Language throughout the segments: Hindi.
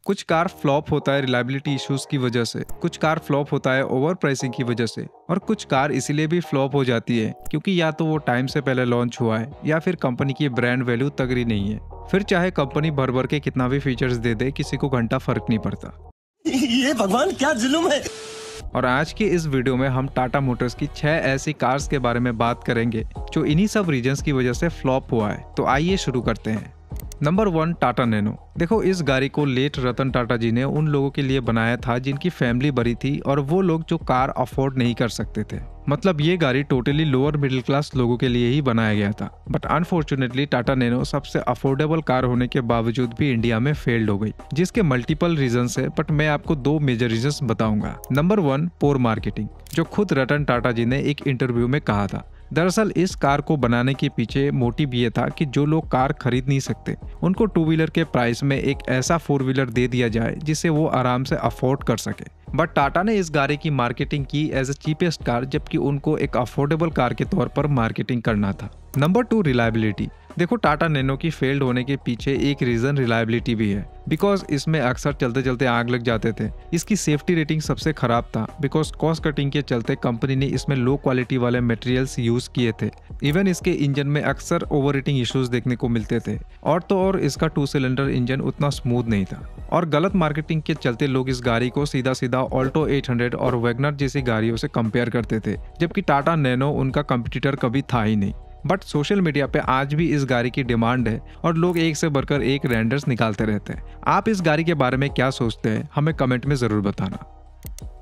कुछ कार फ्लॉप होता है रिलायबिलिटी इश्यूज की वजह से, कुछ कार फ्लॉप होता है ओवर प्राइसिंग की वजह से, और कुछ कार इसीलिए भी फ्लॉप हो जाती है क्योंकि या तो वो टाइम से पहले लॉन्च हुआ है या फिर कंपनी की ब्रांड वैल्यू तगड़ी नहीं है। फिर चाहे कंपनी भर भर के कितना भी फीचर्स दे दे, किसी को घंटा फर्क नहीं पड़ता। ये भगवान क्या जुल्म है। और आज की इस वीडियो में हम टाटा मोटर्स की 6 ऐसी कार्स के बारे में बात करेंगे जो इन्हीं सब रीजंस की वजह से फ्लॉप हुआ है। तो आइए शुरू करते हैं। Number 1, Tata nano. देखो, इस गाड़ी को लेट रतन टाटा जी ने उन लोगों के लिए बनाया था जिनकी फैमिली बड़ी थी और वो लोग जो कार अफोर्ड नहीं कर सकते थे। मतलब ये गाड़ी टोटली लोअर मिडिल क्लास लोगों के लिए ही बनाया गया था। बट अनफॉर्चुनेटली टाटा नैनो सबसे अफोर्डेबल कार होने के बावजूद भी इंडिया में फेल्ड हो गई, जिसके मल्टीपल रीजंस है, बट मैं आपको 2 मेजर रीजंस बताऊंगा। नंबर 1, पोर मार्केटिंग, जो खुद रतन टाटा जी ने एक इंटरव्यू में कहा था। दरअसल इस कार को बनाने के पीछे मोटिव ये था कि जो लोग कार खरीद नहीं सकते उनको 2 व्हीलर के प्राइस में एक ऐसा 4 व्हीलर दे दिया जाए जिसे वो आराम से अफोर्ड कर सके। बट टाटा ने इस गाड़ी की मार्केटिंग की एज ए चीपेस्ट कार, जबकि उनको एक अफोर्डेबल कार के तौर पर मार्केटिंग करना था। Number 2, reliability. देखो, टाटा नैनो की फेल्ड होने के पीछे एक रीजन रिलायबिलिटी भी है, बिकॉज इसमें अक्सर चलते चलते आग लग जाते थे। इसकी सेफ्टी रेटिंग सबसे खराब था, बिकॉज कॉस्ट कटिंग के चलते कंपनी ने इसमें लो क्वालिटी वाले मटेरियल्स यूज किए थे। इवन इसके इंजन में अक्सर ओवर हीटिंग इश्यूज देखने को मिलते थे, और तो और इसका 2 सिलेंडर इंजन उतना स्मूथ नहीं था। और गलत मार्केटिंग के चलते लोग इस गाड़ी को सीधा सीधा ऑल्टो 800 और वैगनर जैसी गाड़ियों से कंपेयर करते थे, जबकि टाटा नैनो उनका कंपटीटर कभी था ही नहीं। बट सोशल मीडिया पे आज भी इस गाड़ी की डिमांड है और लोग एक से बढ़कर एक रेंडर्स निकालते रहते हैं। आप इस गाड़ी के बारे में क्या सोचते हैं, हमें कमेंट में जरूर बताना।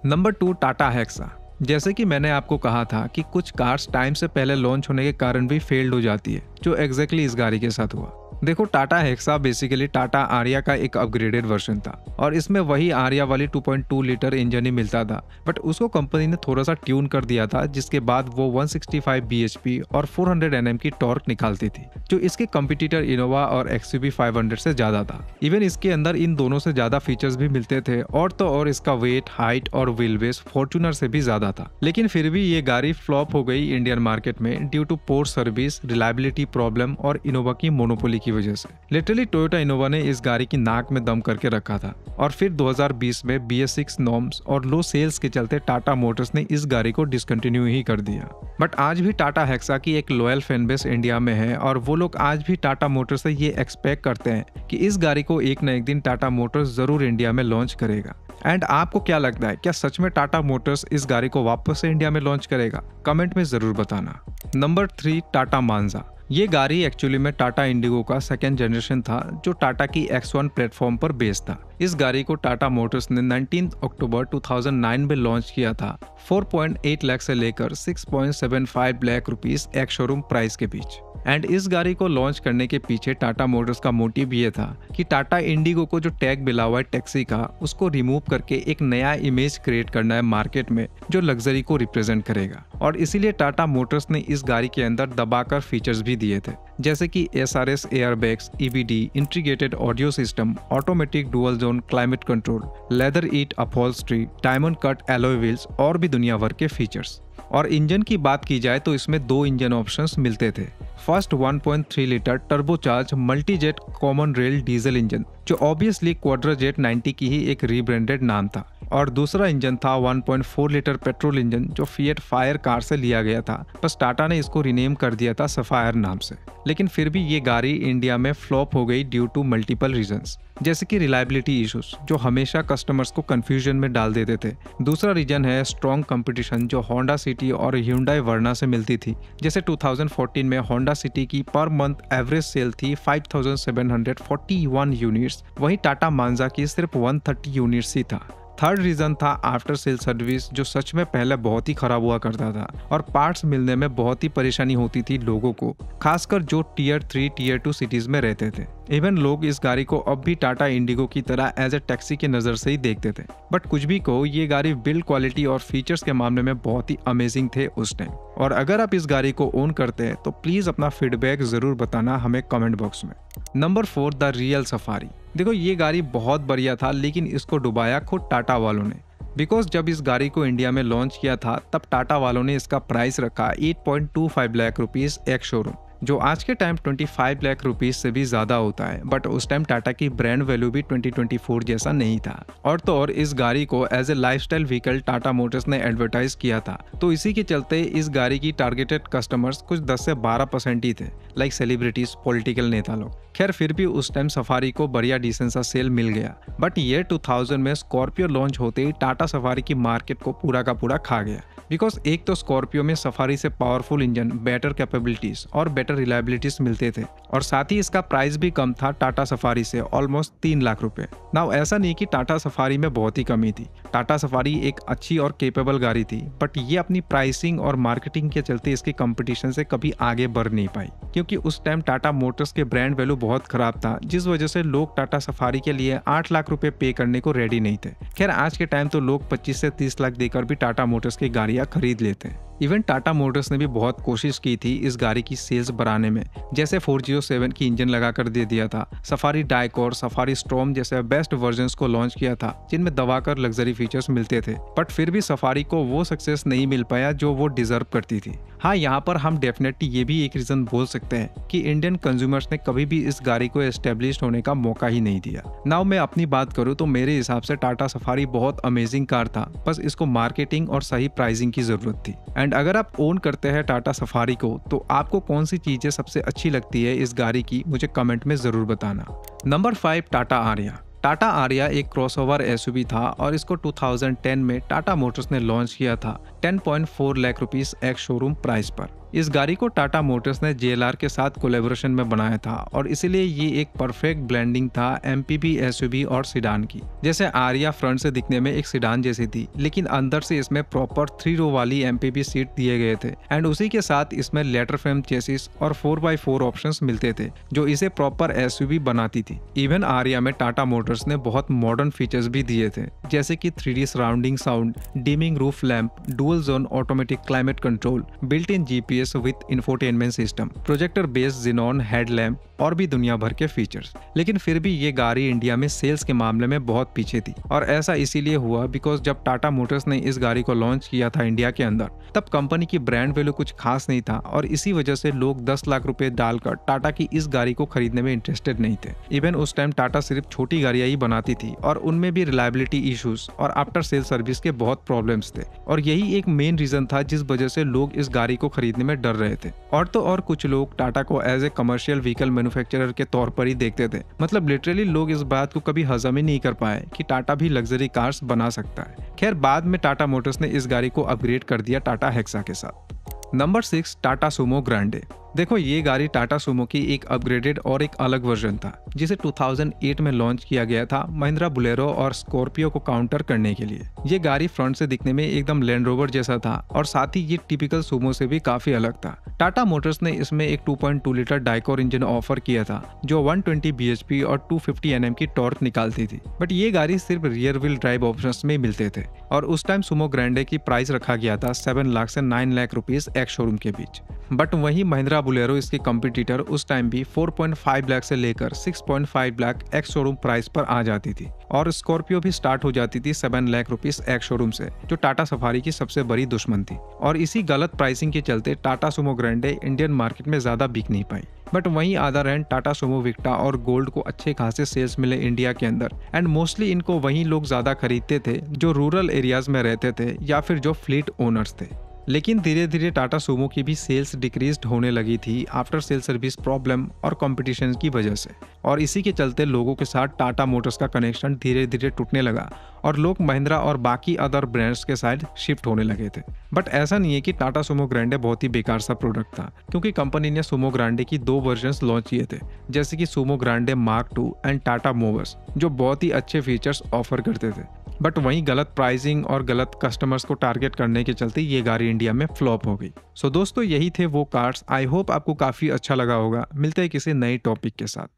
Number 2, Tata hexa. जैसे कि मैंने आपको कहा था कि कुछ कार्स टाइम से पहले लॉन्च होने के कारण भी फेल्ड हो जाती है, जो एग्जैक्टली इस गाड़ी के साथ हुआ। देखो, टाटा हेक्सा बेसिकली टाटा आरिया का एक अपग्रेडेड वर्जन था और इसमें वही आरिया वाली 2.2 लीटर इंजन ही मिलता था, बट उसको कंपनी ने थोड़ा सा ट्यून कर दिया था, जिसके बाद वो 165 bhp और 400 Nm की टॉर्क निकालती थी, जो इसके कंपटीटर इनोवा और XUV 500 से ज्यादा था। इवन इसके अंदर इन दोनों से ज्यादा फीचर्स भी मिलते थे, और तो और इसका वेट, हाइट और व्हील बेस फॉर्च्यूनर से भी ज्यादा था। लेकिन फिर भी ये गाड़ी फ्लॉप हो गई इंडियन मार्केट में due to poor service, reliability problem और इनोवा की मोनोपोली की वजह से। लिटरली टोयोटा इनोवा ने इस गाड़ी की नाक में दम करके रखा था, और फिर 2020 में BS6 नॉर्म्स और लो सेल्स के चलते टाटा मोटर्स ने इस गाड़ी को डिसकंटिन्यू ही कर दिया। बट आज भी टाटा हेक्सा की एक लॉयल फैन बेस इंडिया में है, और वो लोग आज भी टाटा मोटर्स से ये एक्सपेक्ट करते हैं कि इस गाड़ी को एक न एक दिन टाटा मोटर्स जरूर इंडिया में लॉन्च करेगा। एंड आपको क्या लगता है, क्या सच में टाटा मोटर्स इस गाड़ी को वापस से इंडिया में लॉन्च करेगा? कमेंट में जरूर बताना। नंबर 3, टाटा मांजा। ये गाड़ी एक्चुअली में टाटा इंडिगो का 2nd जनरेशन था, जो टाटा की X1 प्लेटफॉर्म पर बेस्ड था। इस गाड़ी को टाटा मोटर्स ने 19 अक्टूबर 2009 में लॉन्च किया था, 4.8 लाख से लेकर 6.75 लाख रुपीस एक शोरूम प्राइस के बीच। एंड इस गाड़ी को लॉन्च करने के पीछे टाटा मोटर्स का मोटिव ये था कि टाटा इंडिगो को जो टैग मिला हुआ है टैक्सी का, उसको रिमूव करके एक नया इमेज क्रिएट करना है मार्केट में, जो लग्जरी को रिप्रेजेंट करेगा। और इसीलिए टाटा मोटर्स ने इस गाड़ी के अंदर दबाकर फीचर्स भी दिए थे, जैसे कि SRS airbags, EBD, integrated audio system, automatic dual zone climate control, leather seat upholstery, diamond cut alloy wheels और भी दुनिया भर के फीचर्स। और इंजन की बात की जाए तो इसमें 2 इंजन ऑप्शंस मिलते थे। First 1.3 litre turbocharge Multijet common rail diesel engine, जो ऑब्वियसली क्वाड्राजेट 90 की ही एक रीब्रांडेड नाम था, और दूसरा इंजन था 1.4 लीटर पेट्रोल इंजन, जो फिएट फायर कार से लिया गया था, बस टाटा ने इसको रीनेम कर दिया था सफायर नाम से। लेकिन फिर भी ये गाड़ी इंडिया में फ्लॉप हो गई ड्यू टू मल्टीपल रीजंस, जैसे कि रिलायबिलिटी इश्यूज, जो हमेशा कस्टमर्स को कंफ्यूजन में डाल देते थे। दूसरा रीजन है स्ट्रॉन्ग कंपटीशन, जो होंडा सिटी और ह्यूंडई वर्ना से मिलती थी। जैसे 2014 में होंडा सिटी की पर मंथ एवरेज सेल थी 5741 यूनिट्स, वहीं टाटा मांजा की सिर्फ 130 यूनिट्स ही था। थर्ड रीजन था आफ्टर सेल सर्विस, जो सच में पहले बहुत ही खराब हुआ करता था और पार्ट्स मिलने में बहुत ही परेशानी होती थी लोगों को, खासकर जो टियर 3 टियर 2 सिटीज में रहते थे। इवन लोग इस गाड़ी को अब भी टाटा इंडिगो की तरह एज ए टैक्सी की नजर से ही देखते थे। बट कुछ भी कहो, ये गाड़ी बिल्ड क्वालिटी और फीचर्स के मामले में बहुत ही अमेजिंग थे उस टाइम। और अगर आप इस गाड़ी को ओन करते हैं तो प्लीज अपना फीडबैक जरूर बताना हमें कमेंट बॉक्स में। Number 4, the real safari. देखो, ये गाड़ी बहुत बढ़िया था, लेकिन इसको डुबाया खुद टाटा वालों ने। बिकॉज जब इस गाड़ी को इंडिया में लॉन्च किया था तब टाटा वालों ने इसका प्राइस रखा 8.25 लाख रुपीस एक शोरूम, जो आज के टाइम 25 लाख रुपीज से भी ज्यादा होता है, बट उस टाइम टाटा की ब्रांड वैल्यू भी 2024 जैसा नहीं था। और तो और इस गाड़ी को as a lifestyle vehicle Tata Motors ने एडवर्टाइज किया था, तो इसी के चलते इस गाड़ी की टारगेटेड कस्टमर्स कुछ 10 से 12% ही थे, लाइक सेलिब्रिटीज, पॉलिटिकल नेता लोग। खैर फिर भी उस टाइम सफारी को बढ़िया डिसेंट सा सेल मिल गया, बट ईयर 2000 में स्कॉर्पियो लॉन्च होते ही टाटा सफारी की मार्केट को पूरा का पूरा खा गया। बिकॉज एक तो स्कॉर्पियो में सफारी से पावरफुल इंजन, बेटर कैपेबिलिटीज और बेटर रिलायबिलिटीज मिलते थे, और साथ ही इसका प्राइस भी कम था टाटा सफारी से, ऑलमोस्ट 3 लाख रुपए। नाउ ऐसा नहीं कि टाटा सफारी में बहुत ही कमी थी, टाटा सफारी एक अच्छी और केपेबल गाड़ी थी, बट ये अपनी प्राइसिंग और मार्केटिंग के चलते इसके कंपटीशन से कभी आगे बढ़ नहीं पाई, क्योंकि उस टाइम टाटा मोटर्स के ब्रांड वैल्यू बहुत खराब था, जिस वजह से लोग टाटा सफारी के लिए 8 लाख रुपए पे करने को रेडी नहीं थे। खैर आज के टाइम तो लोग 25 से 30 लाख देकर भी टाटा मोटर्स की गाड़ियां खरीद लेते हैं। इवन टाटा मोटर्स ने भी बहुत कोशिश की थी इस गाड़ी की सेल्स बढ़ाने में, जैसे 407 की इंजन लगाकर दे दिया था, सफारी डाइकोर, सफारी स्टॉर्म जैसे बेस्ट वर्जन्स को लॉन्च किया था जिनमें दबाकर लग्जरी फीचर्स मिलते थे, बट फिर भी सफारी को वो सक्सेस नहीं मिल पाया जो वो डिजर्व करती थी। हाँ, यहाँ पर हम डेफिनेटली ये भी एक रीजन बोल सकते हैं कि इंडियन कंज्यूमर्स ने कभी भी इस गाड़ी को एस्टेब्लिश होने का मौका ही नहीं दिया। नाउ मैं अपनी बात करूँ तो मेरे हिसाब से टाटा सफारी बहुत अमेजिंग कार था, बस इसको मार्केटिंग और सही प्राइसिंग की जरूरत थी। एंड अगर आप ओन करते हैं टाटा सफारी को, तो आपको कौन सी चीजें सबसे अच्छी लगती है इस गाड़ी की, मुझे कमेंट में जरूर बताना। नंबर 5, टाटा आरिया। टाटा आरिया एक क्रॉसओवर एसयूवी था और इसको 2010 में टाटा मोटर्स ने लॉन्च किया था 10.4 lakh rupees ex showroom price पर। इस गाड़ी को टाटा मोटर्स ने JLR के साथ कोलैबोरेशन में बनाया था, और इसलिए ये एक परफेक्ट ब्लेंडिंग था MPV, SUV और सिडान की। जैसे आरिया फ्रंट से दिखने में एक सिडान जैसी थी, लेकिन अंदर से इसमें प्रॉपर 3 रो वाली MPV सीट दिए गए थे, एंड उसी के साथ इसमें लेटर फ्रेम चेसिस और 4x4 ऑप्शंस मिलते थे जो इसे प्रॉपर SUV बनाती थी। इवन आरिया में टाटा मोटर्स ने बहुत मॉडर्न फीचर्स भी दिए थे, जैसे कि 3D surrounding sound, dimming roof lamp, dual zone automatic climate control, built in GPS with infotainment system, projector based xenon headlamp और भी दुनिया भर के फीचर्स। लेकिन फिर भी ये गाड़ी इंडिया में सेल्स के मामले में बहुत पीछे थी, और ऐसा इसीलिए हुआ बिकॉज जब टाटा मोटर्स ने इस गाड़ी को लॉन्च किया था इंडिया के अंदर, तब कंपनी की ब्रांड वैल्यू कुछ खास नहीं था, और इसी वजह से लोग 10 लाख रुपए डालकर टाटा की इस गाड़ी को खरीदने में इंटरेस्टेड नहीं थे। इवन उस टाइम टाटा सिर्फ छोटी गाड़ियां ही बनाती थी, और उनमें भी रिलायबिलिटी इश्यूज और आफ्टर सेल सर्विस के बहुत प्रॉब्लम्स थे, और यही एक मेन रीजन था जिस वजह से लोग इस गाड़ी को खरीदने में डर रहे थे। और तो और कुछ लोग टाटा को as a commercial vehicle manufacturer के तौर पर ही देखते थे, मतलब लिटरली लोग इस बात को कभी हजम ही नहीं कर पाए कि टाटा भी लग्जरी कार्स बना सकता है। खैर बाद में टाटा मोटर्स ने इस गाड़ी को अपग्रेड कर दिया टाटा हेक्सा के साथ। Number 6, Tata Sumo Grande. देखो ये गाड़ी टाटा सुमो की एक अपग्रेडेड और एक अलग वर्जन था, जिसे 2008 में लॉन्च किया गया था महिंद्रा बुलेरो और स्कॉर्पियो को काउंटर करने के लिए। ये गाड़ी फ्रंट से दिखने में एकदम लैंड रोवर जैसा था, और साथ ही ये टिपिकल सुमो से भी काफी अलग था। टाटा मोटर्स ने इसमें एक 2.2 लीटर डाइकोर इंजन ऑफर किया था, जो 120 bhp और 250 Nm की टॉर्क निकालती थी, बट ये गाड़ी सिर्फ रियर व्हील ड्राइव ऑप्शंस में मिलते थे, और उस टाइम सुमो ग्रैंडे की प्राइस रखा गया था 7 लाख से 9 लाख रुपीस एक्स शोरूम के बीच। बट वही महिंद्रा बुलेरो इसके कंपटीटर उस टाइम भी 4.5 लाख से लेकर 6.5 लाख एक्स शोरूम प्राइस पर आ जाती थी, और स्कॉर्पियो भी स्टार्ट हो जाती थी 7 लाख रुपीस एक्स शोरूम से, जो टाटा सफारी की सबसे बड़ी दुश्मन थी। और इसी गलत प्राइसिंग के चलते Tata Sumo Grande Indian market में ज्यादा बिक नहीं पाई। बट वहीं अदर हैंड टाटा सुमो विक्टा और गोल्ड को अच्छे खासे सेल्स मिले इंडिया के अंदर, एंड मोस्टली इनको वहीं लोग ज्यादा खरीदते थे जो रूरल एरियाज में रहते थे या फिर जो फ्लीट ओनर्स थे। लेकिन धीरे धीरे टाटा सुमो की भी सेल्स डिक्रीज होने लगी थी आफ्टर सेल सर्विस प्रॉब्लम और कंपटीशन की वजह से, और इसी के चलते लोगों के साथ टाटा मोटर्स का कनेक्शन धीरे धीरे टूटने लगा, और लोग महिंद्रा और बाकी अदर ब्रांड्स के साइड शिफ्ट होने लगे थे। बट ऐसा नहीं है कि टाटा सुमो ग्रैंडे बहुत ही बेकार सा प्रोडक्ट था, क्योंकि कंपनी ने सुमो ग्रैंडे की 2 वर्जन्स लॉन्च किए थे, जैसे कि Sumo Grande mark 2 and Tata movers, जो बहुत ही अच्छे फीचर्स ऑफर करते थे। बट वहीं गलत प्राइसिंग और गलत कस्टमर्स को टारगेट करने के चलते ये गाड़ी इंडिया में फ्लॉप हो गई। सो दोस्तों यही थे वो कार्स। आई होप आपको काफी अच्छा लगा होगा। मिलते हैं किसी नई टॉपिक के साथ।